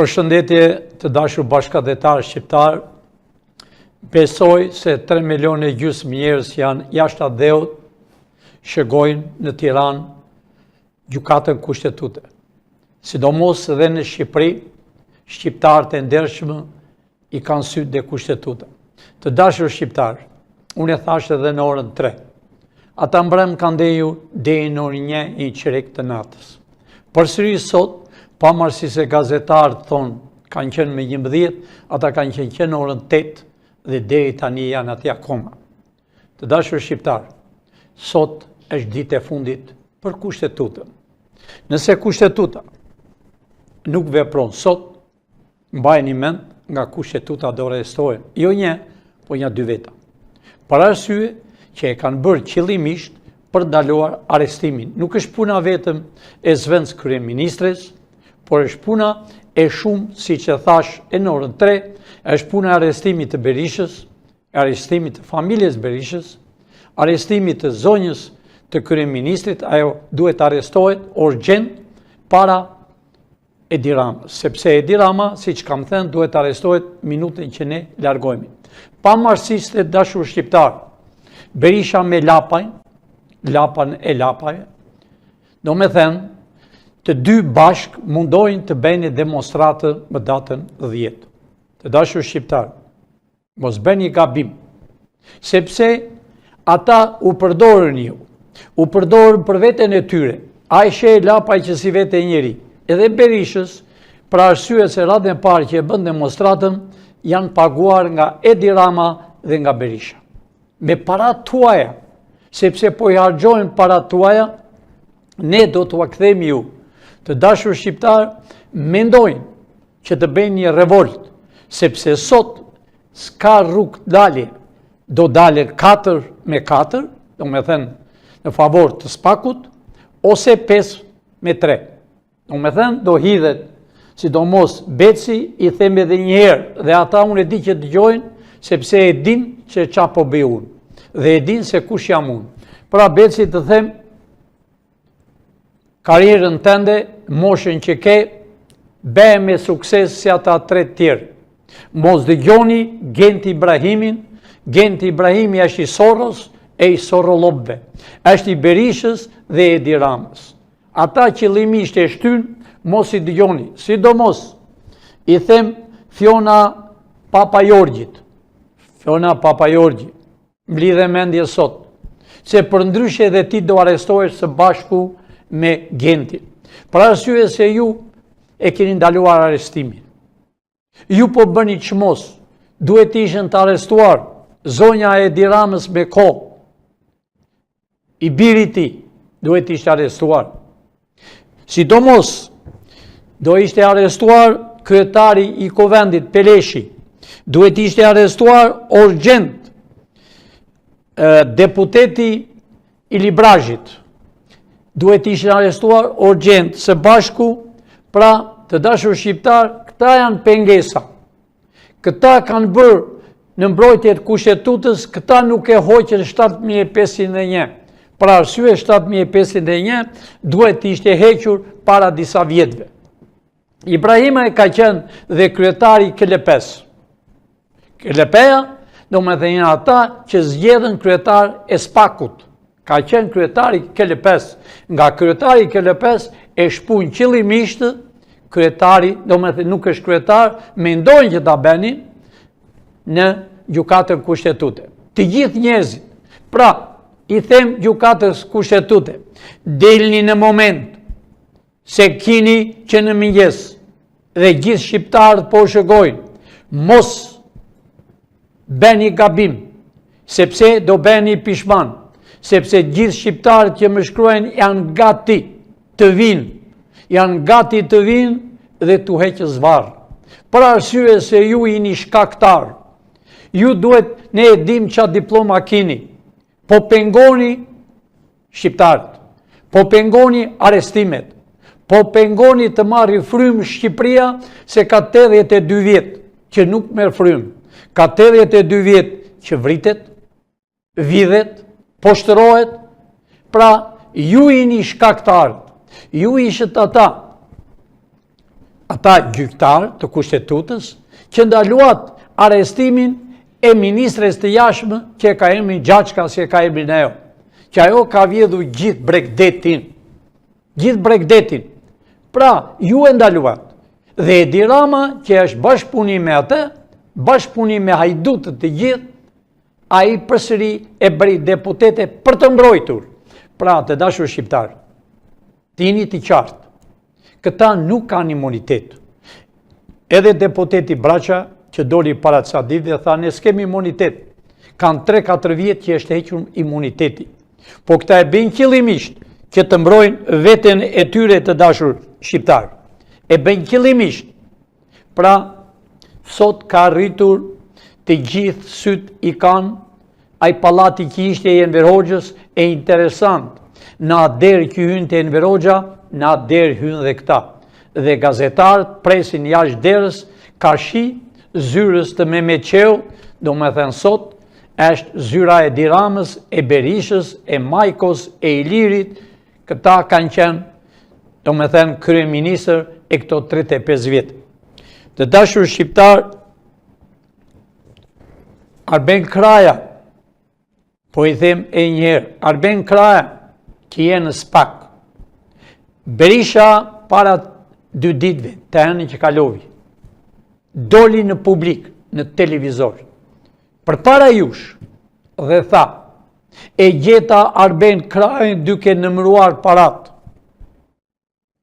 Përshëndetje të dashur bashkëdhetar shqiptar, besoj se 3,5 milionë njerëz janë jashtë dheut, shëgojnë në Tiranë gjykatën kushtetuese. Sidomos edhe në Shqipëri, shqiptarët e ndershëm i kanë sytë dhe kushtetuta. Të dashur shqiptar, unë e thash edhe në orën 3. Ata mbrëm kanë ndeju deri në orën 1:15 të natës. Përsëri sot, pavarësisht se gazetarët thonë kanë qenë me 11, ata kanë qenë në orën 8 dhe deri tani janë atje akoma. Të dashur shqiptar, sot është ditë e fundit për kushtetutën. Nëse kushtetuta nuk vepron sot, mbajeni mend nga kushtetuta do arrestohen, jo një, po një 2 veta. Për arsye që e kanë bërë qëllimisht për ndaluar arrestimin. Nuk është puna vetëm e zëvendës kryeministres, por është puna e shumë, si që thash e në orën 3, është puna e arrestimit të Berishës, arrestimit të familjes Berishës, arrestimit të zonjës të kryeministrit, ajo duhet arrestohet urgjent para Edi Ramës, sepse Edi Rama, si që kam thënë, duhet arrestohet minutën që ne largojmë. Pavarësisht e dashur shqiptar, Berisha me lapën e lapave, do me thënë, të dy bashk mundojnë të bëjnë demonstratë më datën 10. Të dashur shqiptar, mos bëni gabim, sepse ata u përdorën ju, u përdorën për veten e tyre, a i sheh lapaj që si vete njeri, edhe Berishës, për arsye se radhën e parë që e bën demonstratën, janë paguar nga Edi Rama dhe nga Berisha. Me parat tuaja, sepse po i harxojnë parat tuaja, ne do t'u kthejmë ju. Të dashur shqiptar, mendojnë që të bëjnë një revolt, sepse sot s'ka rrugë dalje, do dalje 4-4, do me thënë në favor të Spakut, ose 5-3. Do me thënë, do hidhet, sidomos Beci, i them edhe njëherë, dhe ata unë e di që dëgjojnë, sepse e din që qa po bëj unë, dhe e din se kush jam unë. Pra Beci të them, karierën tënde, moshën që ke, bëhe me sukses si ata 3 tjerë. Mos dëgjoni Genti Ibrahimin, Genti Ibrahimi është i Soros e i Sorolobëve, është i Berishës dhe Edi Ramës. Ata qëllimisht e shtyn, mos i dëgjoni, sidomos i them Fiona Papajorgjit. Fiona Papajorgji, mblidhe mendje sot, se për ndryshe edhe ti do arrestohesh së bashku me Gentin. Për arsye se ju e keni ndaluar arrestimin. Ju po bëni çmos, duhet ishin të arrestuar zonja e Edi Ramës me kohë. I biri ti duhet ishte arrestuar. Sidomos do ishte arrestuar kryetari i Kuvendit Peleshi. Duhet ishte arrestuar urgjent deputeti Ili Brazhit. Duhet ishte arrestuar urgjent së bashku. Pra, të dashur shqiptar, këta janë pengesa. Këta kanë bërë në mbrojtje të kushtetutës, këta nuk e hoqën 7501. Pra arsye 7501 duhet ishte hequr para disa vjetëve. Ibrahima e ka qenë dhe kryetari KLP-s. KLP-ja, do me thënë ata që zgjedhën kryetar e Spakut. Ka qenë kryetari KLP-s. Nga kryetari KLP-s e shpun qëllimisht kryetari, do me thënë nuk është kryetar, mendojnë që ta bënin në gjykatën kushtetuese. Të gjithë njerëzit. Pra, i them gjykatës kushtetuese, delni në moment se kini që në mëngjes dhe gjithë shqiptarët po shëgojnë, mos bëni gabim, sepse do bëni pishman, sepse gjithë shqiptarët që më shkruajnë janë gati të vinë, dhe të heqë zvarë. Për arsye se ju jeni shkaktar, ju duhet, ne e dim çfarë diploma keni, po pengoni shqiptarët, po pengoni arrestimet, po pengoni të marrë frymë Shqipëria, se ka 82 vjetë që nuk merr frymë, ka 82 vjetë që vritet, vidhet, poshtërohet. Pra, ju jeni shkaktarët, ju ishët ata ata gjyktar të kushtetutës, që ndaluat arestimin e ministres të jashtme që ka emrin Gjaçka, që ka emrin Neo, që ajo ka vjedhur gjithë Bregdetin. Pra, ju e ndaluat. Dhe Edi Rama, që është bashkëpunim me atë, bashkëpunim me hajdutët të gjithë, a i përsëri e bëri deputete për të mbrojtur. Pra, të dashur shqiptar, tini të qartë, këta nuk kanë imunitet. Edhe deputeti Braqa, që doli para ca ditë dhe tha, ne s'kemi imunitet. Kanë 3-4 vjetë që është hequr imuniteti. Po këta e bëjnë qëllimisht që të mbrojnë veten e tyre të dashur shqiptar. E bëjnë qëllimisht. Pra, sot ka rritur të gjithë syt i kanë, ai pallati që ishte i Enver Hoxhës e interesant. Në atë derë që hynë të Enver Hoxha, në atë derë hynë dhe këta. Dhe gazetarët presin jashtë derës, ka shi zyrës të Mehmet Qeu, do me thënë sot, është zyra e Edi Ramës, e Berishës, e Majkos, e Ilirit, këta kanë qenë, do me thënë, kryeministër e këto 35 vjetë. Të dashur shqiptar, Arben Kraja, po i them e njëherë, Arben Kraja, që je në SPAK, Berisha para 2 ditëve, të hënë që kalovi, doli në publik, në televizor, për para jush, dhe tha, e gjeta Arben Krajën duke nëmruar parat.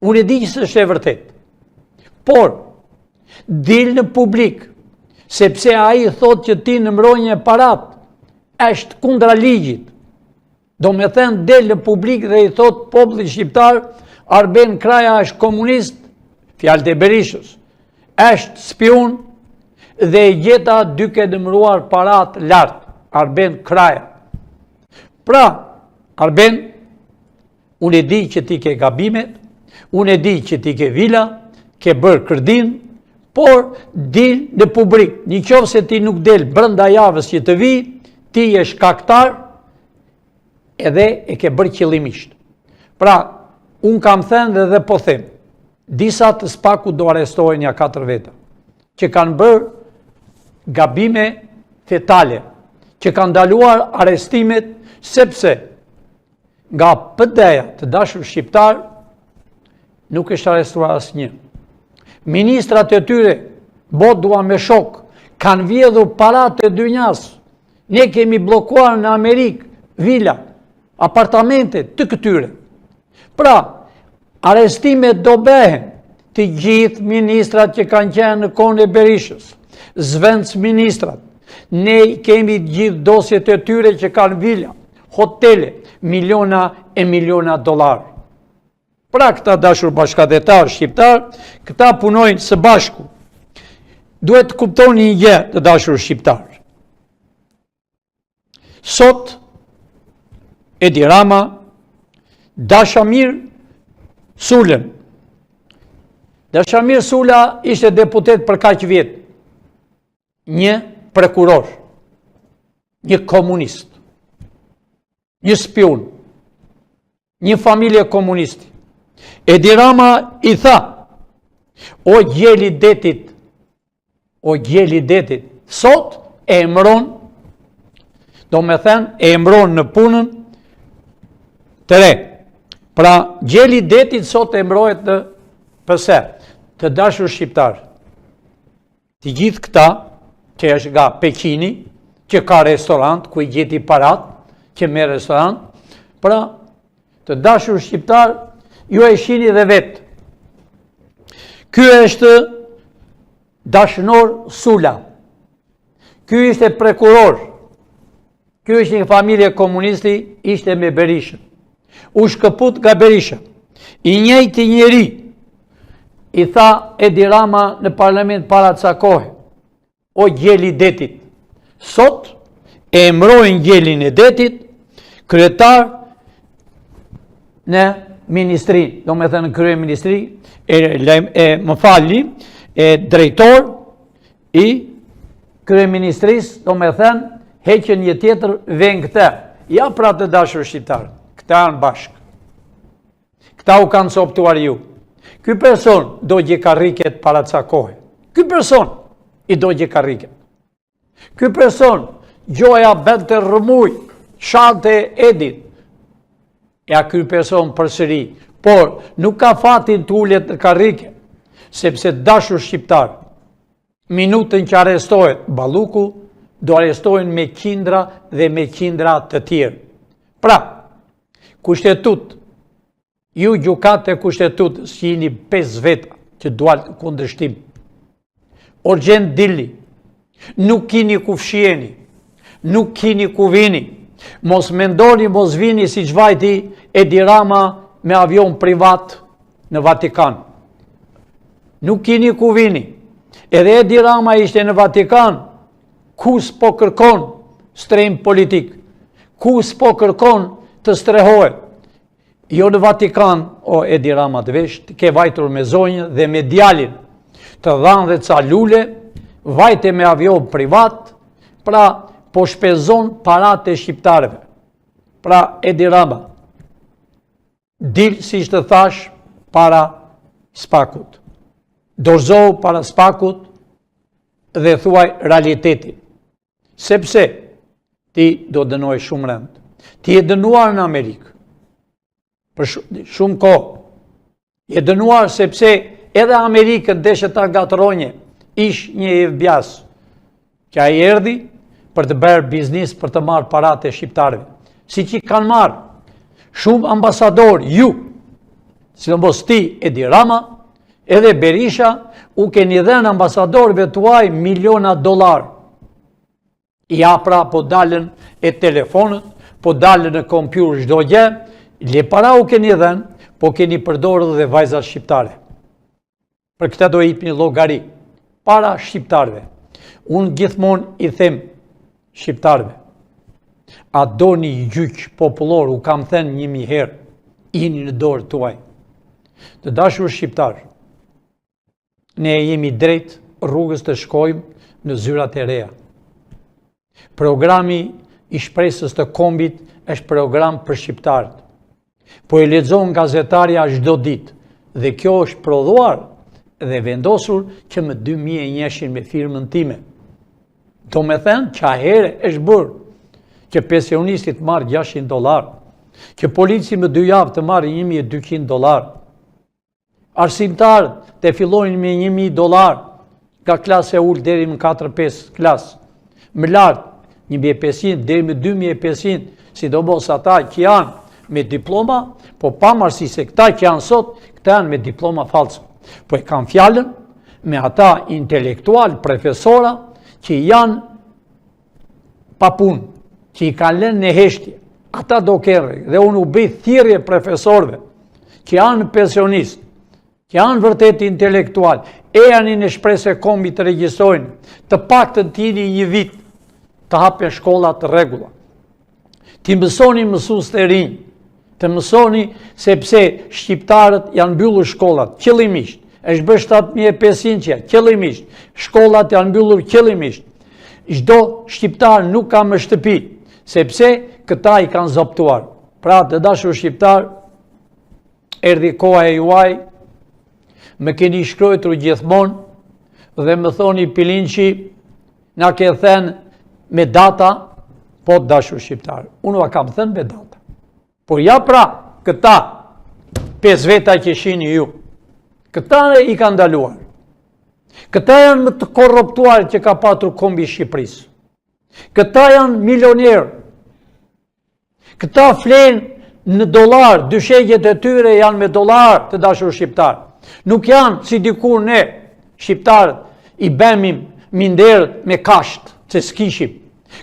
Unë e di që s'është e vërtet, por, dil në publik, sepse a i thot që ti nëmronje parat, është kundra ligjit. Do me thënë del në publik dhe i thot populli shqiptar, Arben Kraja është komunist, fjalë të Berishës, është spion dhe i gjeta duke nëmruar parat lartë, Arben Kraja. Pra, Arben, unë e di që ti ke gabimet, unë e di që ti ke vila, ke bërë kërdin, por dil në publik, një qovë se ti nuk del brënda javës që të vi, ti je shkaktar edhe e ke bërë qëllimisht. Pra, unë kam thënë dhe po them, disa të SPAK-u do arrestohen ja 4 veta, që kanë bërë gabime fetale, që kanë ndaluar arrestimet, sepse nga PD-ja të dashur shqiptar, nuk është arrestuar asnjë. Ministrat e tyre, bodua me shok, kanë vjedhur parat e dynjas. Ne kemi blokuar në Amerikë, vila, apartamentet të këtyre. Pra, arrestimet do bëhen të gjithë ministrat që kanë qenë në kohën e Berishës, zvendës ministrat. Ne kemi gjithë dosjet e tyre që kanë vila, hotele, miliona e miliona dollar. Pra këta dashur bashkëdhetar shqiptar, këta punojnë së bashku. Duhet të kuptoni një gjë të dashur shqiptar. Sot, Edi Rama, Dashamir Sulën. Dashamir Sula ishte deputet për kaq vjet. Një prokuror, një komunist, një spion, një familje komunisti. Edi Rama i tha, o gjeli detit, sot e emron, do me thënë, e emron në punën të re. Pra, gjeli detit sot e emrohet në pëse, të dashur shqiptar. Të gjithë këta, që është nga Pekini, që ka restorant, ku i gjeti parat, që me restorant, pra, të dashur shqiptar, ju e shini dhe vetë. Ky është Dashnor Sula. Ky ishte prokuror. Ky është një familje komunisti, ishte me Berishën. U shkëput nga Berisha. I njëjti njeri, i tha Edi Rama në parlament para ca kohe, o gjeli detit. Sot e emrojnë gjelin e detit, kryetar në ministri, do me thënë krye ministri, më falni, drejtor i krye ministris, do me thënë, heqen një tjetër ven këta. Ja pra të dashur shqiptarë, këta janë bashkë. Këta u kanë soptuar ju. Ky person do gje karriket para ca kohe. Ky person i do gje karriket. Ky person gjoja bente rëmuj, shante edit. Ja ky person përsëri, por nuk ka fatin të ullet në karrike, sepse dashur shqiptar, minutën që arestohet Balluku, do arestohen me qindra dhe me qindra të tjerë. Pra, kushtetut, ju gjukate kushtetut, si jeni 5 veta që dualt kundërshtim. Orgjen Dilli, nuk kini ku fshieni, nuk kini ku vini, mos mendoni, mos vini si çvajti Edi Rama me avion privat në Vatikan. Nuk kini ku vini. Edhe Edi Rama ishte në Vatikan, ku s'po kërkon strehim politik, ku s'po kërkon të strehohet. Jo në Vatikan, o Edi Rama të vesh, të ke vajtur me zonjë dhe me djalin, të dhanë dhe ca lule, vajte me avion privat, pra po shpezon parat e shqiptarëve. Pra Edi Rama, dil si që të thash para Spakut. Dorëzohu para Spakut dhe thuaj realitetin. Sepse ti do dënoj shumë rënd. Ti e dënuar në Amerikë. Për shumë kohë. Je dënuar sepse edhe Amerikën deshe ta gatronje, ish një evbjas, që a i erdi për të bërë biznis për të marë parat e shqiptarëve. Si që kanë marë shumë ambasador, ju, si në mos ti Edi Rama, edhe Berisha, u keni dhenë ambasadorëve tuaj miliona dolar. Ja pra po dalën e telefonët, po dalën e kompjuter çdo gjë, le para u keni dhenë, po keni përdorur dhe vajzat shqiptare. Për këtë do jepni llogari para shqiptarëve. Unë gjithmonë i them shqiptarëve, a doni gjyq popullor, u kam thënë 1000 herë, jeni në dorë tuaj. Të dashur shqiptar, ne jemi drejt rrugës të shkojmë në zyrat e reja. Programi i shpresës të kombit është program për shqiptarët. Po e lexon gazetarja çdo ditë dhe kjo është prodhuar dhe vendosur që më 2000 njëshin me firmën time. Do me thënë që ahere është bërë që pensionistit marrë $600, që polici më 2 javë të marrë $1200, arsimtarët të fillojnë me $1000, nga klasë e ullë deri në 4-5 klasë, më lartë 1500 deri me 2500, sidomos ata që janë me diploma, po pavarësisht se këta që janë sot, këta janë me diploma false. Po e kanë fjalën me ata intelektual, profesora, që janë pa punë, që i kanë lënë në heshtje. Ata do kërë, dhe unë u bëj thirrje profesorëve, që janë pensionistë, që janë vërtet intelektual, e janë në shpresë e kombit të regjisojnë, të paktën t'jini një vit, të hapen shkollat të rregulla. Ti mësoni mësues të rinj, të mësoni sepse shqiptarët janë mbyllur shkollat, qëllimisht, është bërë 7500, qëllimisht, shkollat janë mbyllur qëllimisht. Çdo shqiptar nuk ka më shtëpi, sepse këta i kanë zoptuar. Pra, të dashur shqiptar, erdhi koha e juaj, më keni shkruar gjithmonë dhe më thoni Pilinçi, na ke thënë me data, po dashur shqiptar. Unë va kam thënë me data. Por ja pra, këta 5 veta që shihni ju, këta i kanë ndaluar. Këta janë më të korruptuar që ka patur kombi Shqipërisë. Këta janë milionerë. Këta flenë në dollar, dyshegjet e tyre janë me dollar, të dashur shqiptar. Nuk janë si dikur ne, shqiptarët, i bëmim minderët me kasht, që s'kishim.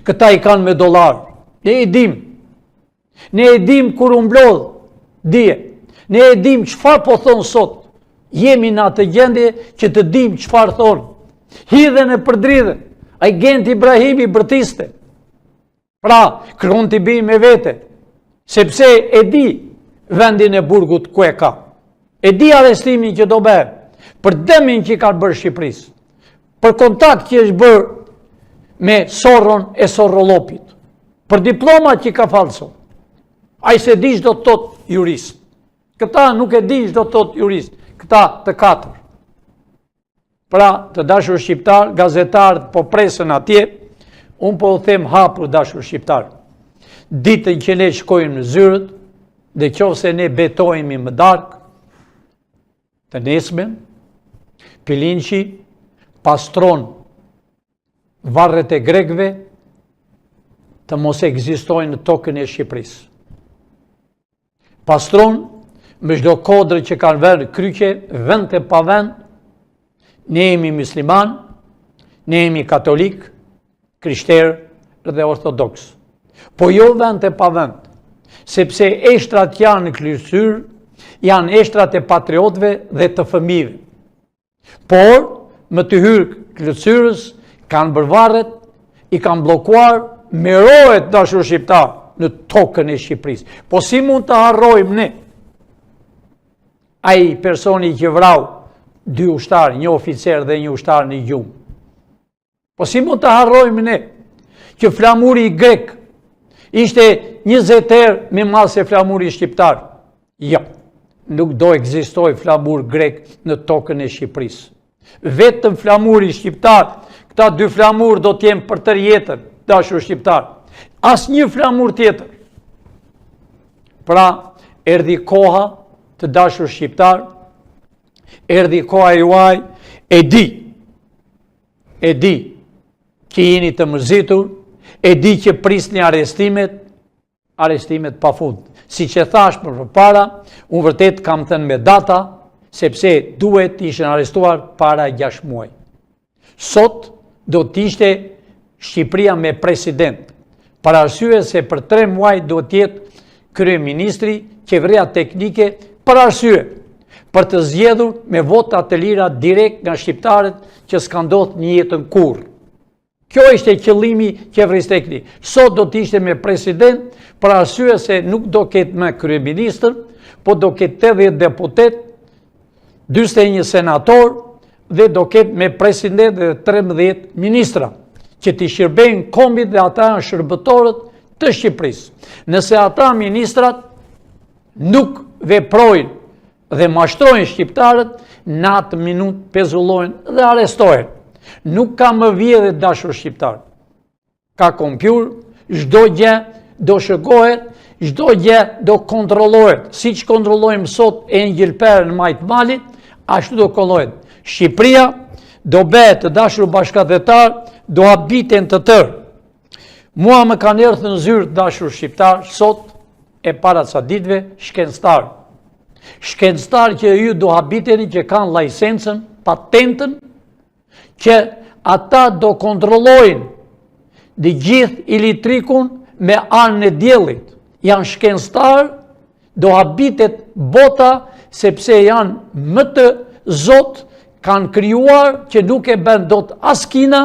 Këta i kanë me dollar. Ne e dim. Ne e dim kur u mblodh, dije. Ne e dim çfarë po thonë sot. Jemi në atë gjendje që të dim çfarë thonë. Hidhen e përdridhen. Agent Ibrahimi bërtiste. Pra, kërkon t'i bëj me vete. Sepse e di vendin e burgut ku e ka. E di arrestimin që do bëhet. Për dëmin që ka bërë Shqipërisë. Për kontakt që është bërë me Sorron e Sorrolopit. Për diploma që ka falso. A i se di çdo të thot jurist. Këta nuk e di çdo të thot jurist. këta të katër. Pra, të dashur shqiptar, gazetarët po presën atje, unë po u them hapur dashur shqiptar. Ditën që ne shkojmë në Zyrët, dhe qofse ne betojmë më darkë, të nesmen, Pilinçi pastron varret e grekëve të mos ekzistojnë në tokën e Shqipërisë. Pastron me çdo kodrë që kanë vënë kryqe, vend e pa vend. Ne jemi musliman, ne jemi katolik, krishterë dhe ortodoks. Po jo vend e pa vend, sepse eshtrat janë në kryqëzyrë, janë eshtrat e patriotëve dhe të fëmijëve. Por, më të hyrë kryqëzyrës, kanë bërë varret, i kanë bllokuar, merohet dashur shqiptar në tokën e Shqipërisë. Po si mund të harrojmë ne? Ai personi që vrau 2 ushtarë, një oficer dhe një ushtar në gjumë. Po si mund të harrojmë ne që flamuri grek ishte 20 herë më madh se flamuri shqiptar? Jo, nuk do ekzistoj flamur grek në tokën e Shqipërisë. Vetëm flamuri shqiptar, këta 2 flamur do t'jenë për tërë jetën, dashur shqiptar. Asnjë flamur tjetër. Pra, erdhi koha të dashur shqiptar, erdhi koha juaj, e di që jeni të mërzitur, e di që prisni arestimet pa fund. Si që thash për para, unë vërtet kam thënë me data, sepse duhet ishën arestuar para 6 muaj. Sot do t'ishte Shqipëria me president, për arsye se për 3 muaj do t'jetë kryeministri, qeveria teknike, për arsye për të zgjedhur me vota të lira direkt nga shqiptarët që s'ka ndodhur në jetën kurrë. Kjo ishte qëllimi qeverisë teknike. Sot do t'ishte me president, për arsye se nuk do ketë me kryeministër, po do ketë 80 deputet, 41 senator dhe do ketë me president dhe 13 ministra, që t'i shërbejnë kombit dhe ata janë shërbëtorët të Shqipërisë. Nëse ata ministrat nuk veprojnë dhe mashtrojnë shqiptarët, në atë minutë pezullojnë dhe arestojnë. Nuk ka më vjedhje dashur shqiptar. Ka kompjuter, çdo gjë do shëgohet, çdo gjë do kontrollohet. Siç kontrollojmë sot Engjëlperën në majtë malit, ashtu do kontrollohet. Shqipëria do bëhet të dashur bashkëdhetar, do habiten të tërë. Mua më kanë erdhur në zyrë dashur shqiptar, sot e para ca ditëve, shkencëtar. Shkencëtar që ju do habiteni, që kanë lajsencën, patentën, që ata do kontrollojnë dhe gjithë elektrikun me anën e diellit. Janë shkencëtar, do habitet bota, sepse janë më të zot, kanë krijuar që nuk e bën dot as Kina,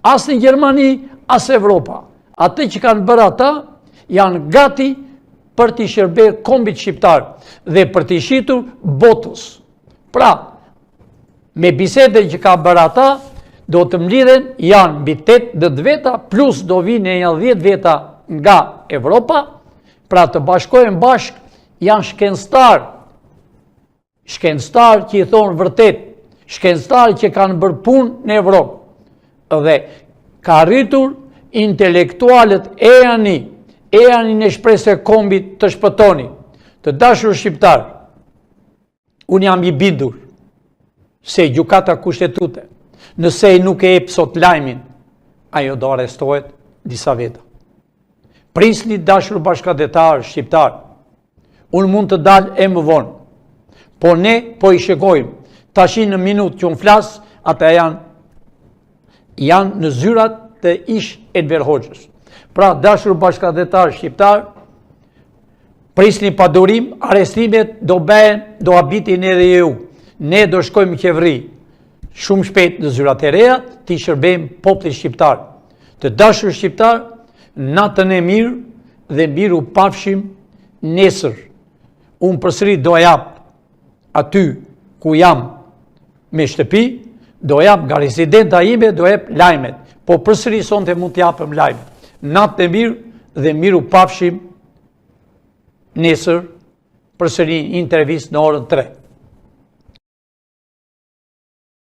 as në Gjermani, as Evropa. Atë që kanë bërë ata, janë gati për t'i shërbyer kombit shqiptar dhe për t'i shitur botës. Pra, me bisedën që ka bërë ata, do të mlidhen, janë mbi 8 veta, plus do vinë 10 veta nga Evropa, pra të bashkohen bashk, janë shkencëtar. Shkencëtar që i thonë vërtet, shkencëtar që kanë bërë punë në Evropë. Dhe ka rritur intelektualët e në shpresë e kombit të shpëtoni. Të dashur shqiptar, unë jam i bindur se gjykata kushtetuese, nëse nuk e jep sot lajmin, ajo do arrestohet disa veta. Prisni dashur bashkëdhetar shqiptar, unë mund të dal e më vonë, po ne po i shikojmë. Tashi në minutë që unë flas, ata janë në zyrat të ish Enver Hoxhës. Pra, dashur bashkëdhetar shqiptar, prisni pa durim, arrestimet do bëhen, do habitin edhe ju. Ne do shkojmë në qeveri shumë shpejt në zyrat e reja, t'i shërbejmë popullit shqiptar. Të dashur shqiptar, natën e mirë dhe miru pafshim nesër. Unë përsëri do jap aty ku jam me shtëpi, do jap nga residenta ime, do jap lajmet. Po përsëri sonte mund t'japëm lajmet. Natë e mirë dhe miru pafshim nesër përsëri intervistë në orën 3.